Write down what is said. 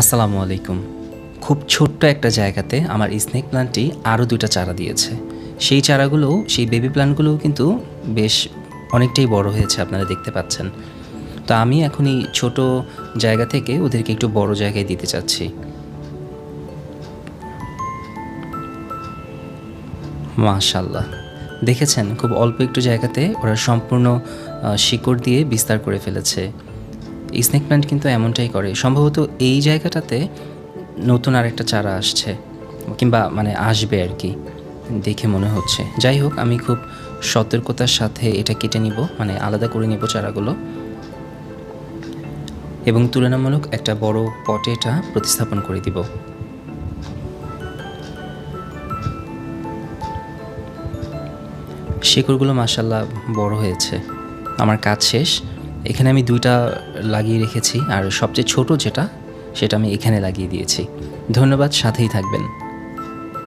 আসসালামু আলাইকুম। খুব ছোট্ট একটা জায়গাতে আমার স্নেক প্ল্যান্টটি আরও ২টা চারা দিয়েছে। সেই চারাগুলোও সেই বেবি প্ল্যান্টগুলোও কিন্তু বেশ অনেকটাই বড় হয়েছে আপনারা দেখতে পাচ্ছেন। তো আমি এখন এই ছোট জায়গা থেকে ওদেরকে একটু বড় জায়গায় দিতে চাচ্ছি। মাশাআল্লাহ! দেখেছেন খুব অল্প একটু জায়গাতে ওরা সম্পূর্ণ শিকড় দিয়ে বিস্তার করে ফেলেছে। স্নেক প্ল্যান্ট কিন্তু এমনটাই করে। সম্ভবত এই জায়গাটাতে নতুন আরেকটা চারা আসছে কিংবা মানে আসবে আরকি, দেখে মনে হচ্ছে। যাই হোক আমি খুব সতর্কতার সাথে এটা কেটে নিব, মানে আলাদা করে নিব চারাগুলো এবং তুলনামূলক একটা বড় পটে এটা প্রতিস্থাপন করে দিব। শিকড়গুলো মাশাআল্লাহ বড় হয়েছে। আমার কাজ শেষ। এখানে আমি ২ টা লাগিয়ে রেখেছি আর সবচেয়ে ছোট যেটা সেটা আমি এখানে লাগিয়ে দিয়েছি। ধন্যবাদ, সাথেই থাকবেন।